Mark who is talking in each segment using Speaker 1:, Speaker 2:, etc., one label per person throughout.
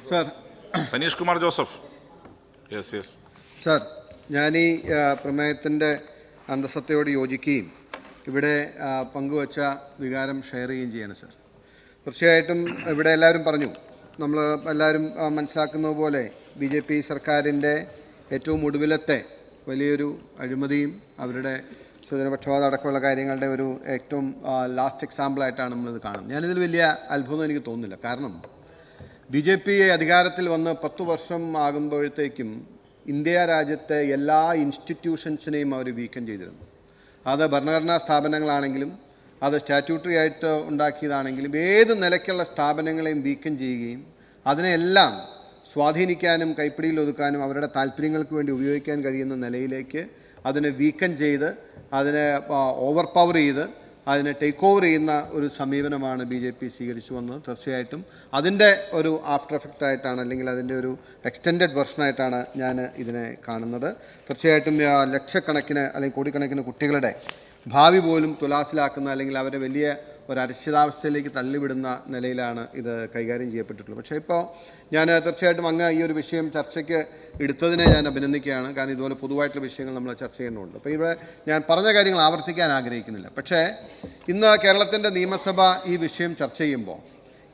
Speaker 1: Sir,
Speaker 2: Saneesh Kumar Joseph. Yes yes
Speaker 1: sir, ഞാൻ ഈ പ്രമേയത്തിൻ്റെ അന്തസത്തയോട് യോജിക്കുകയും ഇവിടെ പങ്കുവച്ച വികാരം ഷെയർ ചെയ്യുകയും ചെയ്യാണ് സർ. തീർച്ചയായിട്ടും ഇവിടെ എല്ലാവരും പറഞ്ഞു, നമ്മൾ എല്ലാവരും മനസ്സിലാക്കുന്നത് പോലെ BJP സർക്കാരിൻ്റെ ഏറ്റവും ഒടുവിലത്തെ വലിയൊരു അഴിമതിയും അവരുടെ സ്വജനപക്ഷപാതം അടക്കമുള്ള കാര്യങ്ങളുടെ ഒരു ഏറ്റവും ലാസ്റ്റ് എക്സാമ്പിളായിട്ടാണ് നമ്മളിത് കാണുന്നത്. ഞാനിതിൽ വലിയ അത്ഭുതം എനിക്ക് തോന്നുന്നില്ല. കാരണം BJP അധികാരത്തിൽ വന്ന് 10 വർഷം ആകുമ്പോഴത്തേക്കും ഇന്ത്യ രാജ്യത്തെ എല്ലാ ഇൻസ്റ്റിറ്റ്യൂഷൻസിനെയും അവർ വീക്കം ചെയ്തിരുന്നു. അത് ഭരണഘടനാ സ്ഥാപനങ്ങളാണെങ്കിലും അത് സ്റ്റാറ്റ്യൂട്ടറി ആയിട്ട് ഉണ്ടാക്കിയതാണെങ്കിലും ഏത് നിലയ്ക്കുള്ള സ്ഥാപനങ്ങളെയും വീക്കം ചെയ്യുകയും അതിനെല്ലാം സ്വാധീനിക്കാനും കൈപ്പിടിയിൽ ഒതുക്കാനും അവരുടെ താല്പര്യങ്ങൾക്ക് വേണ്ടി ഉപയോഗിക്കാൻ കഴിയുന്ന നിലയിലേക്ക് അതിനെ വീക്കം ചെയ്ത് അതിനെ ഓവർ പവർ ചെയ്ത് അതിനെ ടേക്ക് ഓവർ ചെയ്യുന്ന ഒരു സമീപനമാണ് BJP സ്വീകരിച്ചു വന്നത്. തീർച്ചയായിട്ടും അതിൻ്റെ ഒരു ആഫ്റ്റർ എഫക്റ്റ് ആയിട്ടാണ്, അല്ലെങ്കിൽ അതിൻ്റെ ഒരു എക്സ്റ്റെൻഡഡ് വെർഷനായിട്ടാണ് ഞാൻ ഇതിനെ കാണുന്നത്. തീർച്ചയായിട്ടും ലക്ഷക്കണക്കിന് അല്ലെങ്കിൽ കോടിക്കണക്കിന് കുട്ടികളുടെ ഭാവി പോലും തുലാസിലാക്കുന്ന, അല്ലെങ്കിൽ അവരെ വലിയ ഒരു അരക്ഷിതാവസ്ഥയിലേക്ക് തള്ളിവിടുന്ന നിലയിലാണ് ഇത് കൈകാര്യം ചെയ്യപ്പെട്ടിട്ടുള്ളത്. പക്ഷേ ഇപ്പോൾ ഞാൻ തീർച്ചയായിട്ടും അങ്ങ് ഈ ഒരു വിഷയം ചർച്ചയ്ക്ക് എടുത്തതിനെ ഞാൻ അഭിനന്ദിക്കുകയാണ്. കാരണം ഇതുപോലെ പൊതുവായിട്ടുള്ള വിഷയങ്ങൾ നമ്മൾ ചർച്ച ചെയ്യേണ്ടതുണ്ട്. അപ്പോൾ ഇവിടെ ഞാൻ പറഞ്ഞ കാര്യങ്ങൾ ആവർത്തിക്കാൻ ആഗ്രഹിക്കുന്നില്ല. പക്ഷേ ഇന്ന് കേരളത്തിൻ്റെ നിയമസഭ ഈ വിഷയം ചർച്ച ചെയ്യുമ്പോൾ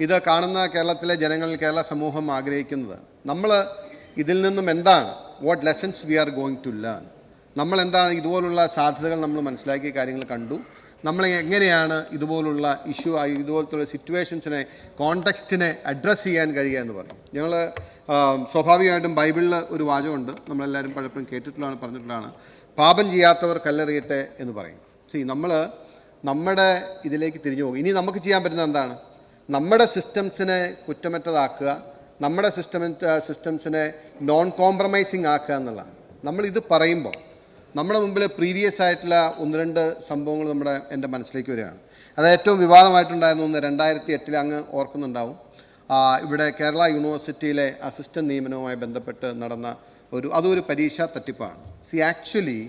Speaker 1: ഇത് കാണുന്ന കേരളത്തിലെ ജനങ്ങൾ, കേരള സമൂഹം ആഗ്രഹിക്കുന്നത്, നമ്മൾ ഇതിൽ നിന്നും എന്താണ്, what lessons we are going to learn, നമ്മൾ എന്താണ് ഇതുപോലുള്ള സാധ്യതകൾ നമ്മൾ മനസ്സിലാക്കിയ കാര്യങ്ങൾ കണ്ടു, നമ്മൾ എങ്ങനെയാണ് ഇതുപോലുള്ള ഇതുപോലത്തുള്ള സിറ്റുവേഷൻസിനെ, കോണ്ടെക്സ്റ്റിനെ അഡ്രസ്സ് ചെയ്യാൻ കഴിയുക എന്ന് പറഞ്ഞു. ഞങ്ങൾ സ്വാഭാവികമായിട്ടും ബൈബിളിൽ ഒരു വാചകമുണ്ട്, നമ്മളെല്ലാവരും പലപ്പോഴും കേട്ടിട്ടുള്ളതാണ്, പറഞ്ഞിട്ടുള്ളതാണ്, പാപം ചെയ്യാത്തവർ കല്ലെറിയട്ടെ എന്ന് പറയും. നമ്മൾ നമ്മുടെ ഇതിലേക്ക് തിരിഞ്ഞു പോകും. ഇനി നമുക്ക് ചെയ്യാൻ പറ്റുന്നത് എന്താണ്? നമ്മുടെ സിസ്റ്റംസിനെ കുറ്റമറ്റതാക്കുക, നമ്മുടെ സിസ്റ്റംസിനെ നോൺ കോംപ്രമൈസിങ് ആക്കുക എന്നുള്ളതാണ്. നമ്മളിത് പറയുമ്പോൾ നമ്മുടെ മുമ്പിൽ പ്രീവിയസ് ആയിട്ടുള്ള 1-2 സംഭവങ്ങൾ എൻ്റെ മനസ്സിലേക്ക് വരികയാണ്. അത് ഏറ്റവും വിവാദമായിട്ടുണ്ടായിരുന്നു ഒന്ന് 2008 അങ്ങ് ഓർക്കുന്നുണ്ടാവും. ഇവിടെ കേരള യൂണിവേഴ്സിറ്റിയിലെ അസിസ്റ്റൻ്റ് നിയമനവുമായി ബന്ധപ്പെട്ട് നടന്ന അതൊരു പരീക്ഷാ തട്ടിപ്പാണ്. ആക്ച്വലി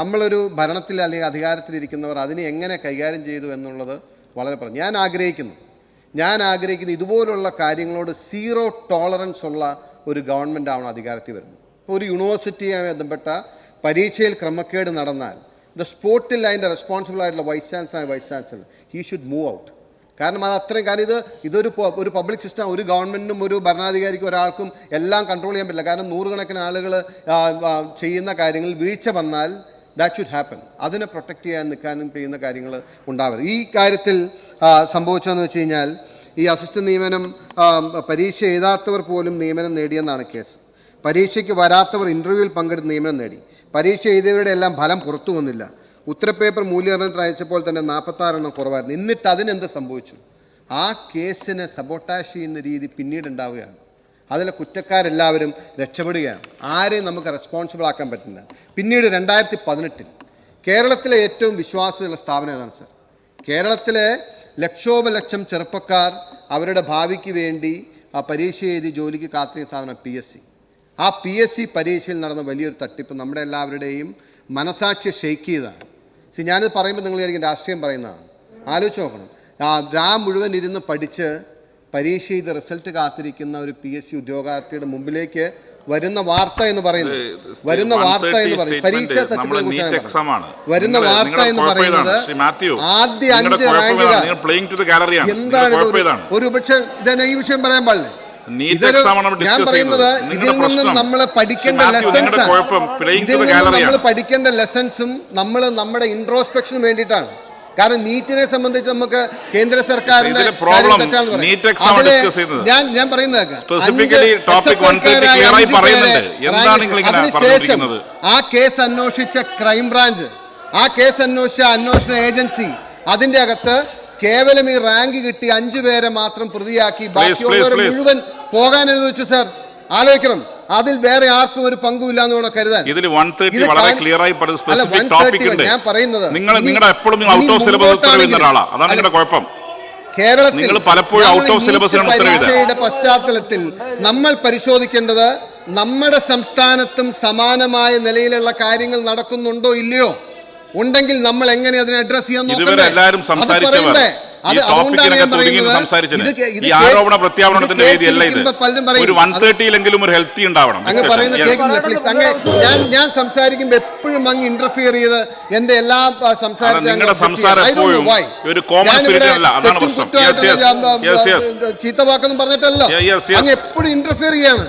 Speaker 1: നമ്മളൊരു ഭരണത്തിൽ അല്ലെങ്കിൽ അധികാരത്തിലിരിക്കുന്നവർ അതിനെ എങ്ങനെ കൈകാര്യം ചെയ്തു എന്നുള്ളത് വളരെ പറഞ്ഞു. ഞാൻ ആഗ്രഹിക്കുന്ന ഇതുപോലുള്ള കാര്യങ്ങളോട് സീറോ ടോളറൻസ് ഉള്ള ഒരു ഗവൺമെൻറ് ആവണം അധികാരത്തിൽ വരുന്നത്. ഒരു യൂണിവേഴ്സിറ്റിയുമായി ബന്ധപ്പെട്ട പരീക്ഷയിൽ ക്രമക്കേട് നടന്നാൽ സ്പോട്ടിൽ അതിൻ്റെ റെസ്പോൺസിബിൾ ആയിട്ടുള്ള vice chancellor he should move out. കാരണം അത് അത്രയും, കാരണം ഇതൊരു പബ്ലിക് സിസ്റ്റം. ഒരു ഗവൺമെൻറ്റിനും ഒരു ഭരണാധികാരിക്കും ഒരാൾക്കും എല്ലാം കൺട്രോൾ ചെയ്യാൻ പറ്റില്ല. കാരണം 100 ആളുകൾ ചെയ്യുന്ന കാര്യങ്ങളിൽ വീഴ്ച വന്നാൽ ദാറ്റ് ഷുഡ് ഹാപ്പൻ. അതിനെ പ്രൊട്ടക്റ്റ് ചെയ്യാൻ നിൽക്കാനും ചെയ്യുന്ന കാര്യങ്ങൾ ഉണ്ടാവരുത്. ഈ കാര്യത്തിൽ സംഭവിച്ചതെന്ന് വെച്ച് കഴിഞ്ഞാൽ, ഈ അസിസ്റ്റന്റ് നിയമനം പരീക്ഷ എഴുതാത്തവർ പോലും നിയമനം നേടിയെന്നാണ് കേസ്. പരീക്ഷയ്ക്ക് വരാത്തവർ ഇൻ്റർവ്യൂവിൽ പങ്കെടുത്ത് നിയമനം നേടി. പരീക്ഷ എഴുതിയവരുടെ എല്ലാം ഫലം പുറത്തു വന്നില്ല. ഉത്തരപേപ്പർ മൂല്യനിർണ്ണയത്തിൽ അയച്ചപ്പോൾ തന്നെ 46 എണ്ണം കുറവായിരുന്നു. എന്നിട്ട് അതിനെന്ത് സംഭവിച്ചു? ആ കേസിനെ സബോട്ടാഷ് ചെയ്യുന്ന രീതി പിന്നീട് ഉണ്ടാവുകയാണ്. അതിലെ കുറ്റക്കാരെല്ലാവരും രക്ഷപ്പെടുകയാണ്. ആരെയും നമുക്ക് റെസ്പോൺസിബിൾ ആക്കാൻ പറ്റില്ല. പിന്നീട് 2018 കേരളത്തിലെ ഏറ്റവും വിശ്വാസമുള്ള സ്ഥാപനം ഏതാണ് സർ? കേരളത്തിലെ ലക്ഷോപലക്ഷം ചെറുപ്പക്കാർ അവരുടെ ഭാവിക്ക് വേണ്ടി പരീക്ഷ എഴുതി ജോലിക്ക് കാത്തിരിക്കുന്ന സ്ഥാപനം PSC. ആ PSC പരീക്ഷയിൽ നടന്ന വലിയൊരു തട്ടിപ്പ് നമ്മുടെ എല്ലാവരുടെയും മനസാക്ഷിയെ ഷെയ്ക്ക് ചെയ്തതാണ്. ഞാനിത് പറയുമ്പോൾ നിങ്ങൾ വിചാരിക്കും രാഷ്ട്രീയം പറയുന്നതാണ്. ആലോചിച്ച് നോക്കണം. മുഴുവൻ ഇരുന്ന് പഠിച്ച് പരീക്ഷ ചെയ്ത് റിസൾട്ട് കാത്തിരിക്കുന്ന ഒരു PSC ഉദ്യോഗാർത്ഥിയുടെ മുമ്പിലേക്ക് വരുന്ന വാർത്ത എന്ന് പറയുന്നത് പരീക്ഷ തട്ടിപ്പിനെ കുറിച്ചാണ്. വരുന്ന വാർത്ത എന്ന് പറയുന്നത് ആദ്യ 5 റാങ്കുകാർ എന്താണ്? ഒരു പക്ഷേ ഇതന്നെ ഈ വിഷയം പറയാൻ പാടില്ല. ഞാൻ പറയുന്നത് ഇതിൽ നിന്നും നമ്മൾ പഠിക്കേണ്ട ലെസൺസും നമ്മുടെ ഇൻട്രോസ്പെക്ഷന് വേണ്ടിയിട്ടാണ്. കാരണം നീറ്റിനെ സംബന്ധിച്ച് നമുക്ക് കേന്ദ്ര സർക്കാരിന്റെ ഞാൻ പറയുന്നത് അതിനുശേഷം ആ കേസ് അന്വേഷിച്ച ക്രൈംബ്രാഞ്ച്, ആ കേസ് അന്വേഷിച്ച അന്വേഷണ ഏജൻസി, അതിന്റെ അകത്ത് കേവലം ഈ റാങ്ക് കിട്ടി 5 പേരെ മാത്രം പ്രതിയാക്കി ബാക്കിയുള്ളവരെ മുഴുവൻ പോകാൻ അനുവദിച്ചു. സാർ ആലോചിക്കണം, അതിൽ വേറെ ആർക്കും ഒരു പങ്കുമില്ല എന്ന് വേണം കരുതാൻ. ഞാൻ പറയുന്നത് കേരളത്തിന്റെ പശ്ചാത്തലത്തിൽ നമ്മൾ പരിശോധിക്കേണ്ടത് നമ്മുടെ സംസ്ഥാനത്തും സമാനമായ നിലയിലുള്ള കാര്യങ്ങൾ നടക്കുന്നുണ്ടോ ഇല്ലയോ. ഉണ്ടെങ്കിൽ നമ്മൾ എങ്ങനെ അതിനെ അഡ്രസ് ചെയ്യാൻ നോക്കണ്ടേ?
Speaker 2: ഈ ടോപ്പിക്കിനൊക്കെ തുടങ്ങി സംസാരിച്ചത് ഈ ആരോപണ പ്രത്യാപനത്തിന്റെ വേദിയല്ല ഇത്. ഒരു 130-ലെങ്കിലും ഒരു ഹെൽത്തി ഉണ്ടാവണം.
Speaker 1: അങ്ങ് പറയുന്നത് കേൾക്കുന്നില്ല പ്ലീസ്. അങ്ങ് ഞാൻ സംസാരിക്കുമ്പോൾ എപ്പോഴും അങ്ങ് ഇന്റർഫിയർ ചെയ്ത് എന്റെ എല്ലാ
Speaker 2: നിങ്ങളുടെ സംസാരം എപ്പോഴും ഒരു കോമൺ സ്പിരിറ്റ് അല്ല, അതാണ് പ്രശ്നം.
Speaker 1: ചീത്ത വാക്കൊന്നും പറഞ്ഞിട്ടല്ലോ, അങ്ങ് എപ്പോഴും ഇന്റർഫിയർ ചെയ്യാണ്.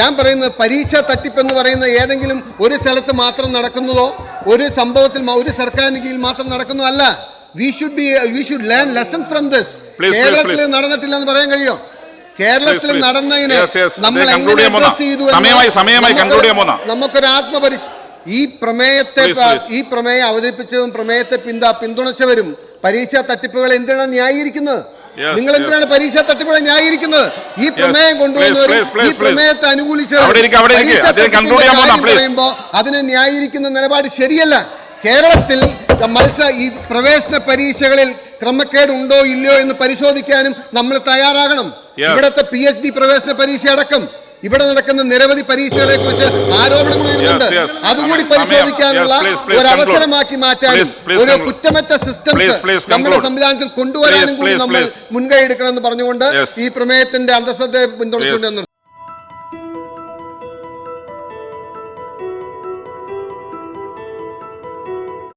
Speaker 1: ഞാൻ പറയുന്നത് പരീക്ഷാ തട്ടിപ്പെന്ന് പറയുന്നത് ഏതെങ്കിലും ഒരു സ്ഥലത്ത് മാത്രം നടക്കുന്നതോ ഒരു സംഭവത്തിൽ ഒരു സർക്കാരിന് കീഴിൽ മാത്രം നടക്കുന്നതല്ല. we should learn lessons from this. കേരളത്തിൽ നടന്നിട്ടില്ലെന്ന് പറയാൻ കഴിയോ? കേരളത്തിൽ നടന്നതിന് നമ്മൾ എങ്ങനെ അഡ്രസ് ചെയ്തു? നമുക്കൊരു ഈ പ്രമേയം അവതരിപ്പിച്ചതും പ്രമേയത്തെ പിന്തുണച്ചവരും പരീക്ഷാ തട്ടിപ്പുകൾ എന്തിനാണ് ന്യായീകരിക്കുന്നത്? നിങ്ങൾ എന്തിനാണ് പരീക്ഷാ തട്ടിപ്പുകളെ ന്യായീകരിക്കുന്നത്? ഈ പ്രമേയം കൊണ്ടുവന്നവരും ഈ പ്രമേയത്തെ അനുകൂലിച്ചവരുമ്പോ അതിനെ ന്യായീകരിക്കുന്ന നിലപാട് ശരിയല്ല. കേരളത്തിൽ ഈ പ്രവേശന പരീക്ഷകളിൽ ക്രമക്കേട് ഉണ്ടോ ഇല്ലയോ എന്ന് പരിശോധിക്കാനും നമ്മൾ തയ്യാറാകണം. ഇവിടുത്തെ PhD പ്രവേശന പരീക്ഷ അടക്കം ഇവിടെ നടക്കുന്ന നിരവധി പരീക്ഷകളെ കുറിച്ച് ആരോപണങ്ങൾ വരുന്നുണ്ട്. അതുകൂടി പരിശോധിക്കാനുള്ള ഒരു അവസരമാക്കി മാറ്റാനും ഒരു കുറ്റമറ്റ സിസ്റ്റം നമ്മുടെ സംവിധാനത്തിൽ കൊണ്ടുവരാനും കൂടി നമ്മൾ മുൻകൈ എടുക്കണമെന്ന് പറഞ്ഞുകൊണ്ട് ഈ പ്രമേയത്തിന്റെ അന്തസ്സത്തെ പിന്തുണച്ചുകൊണ്ട്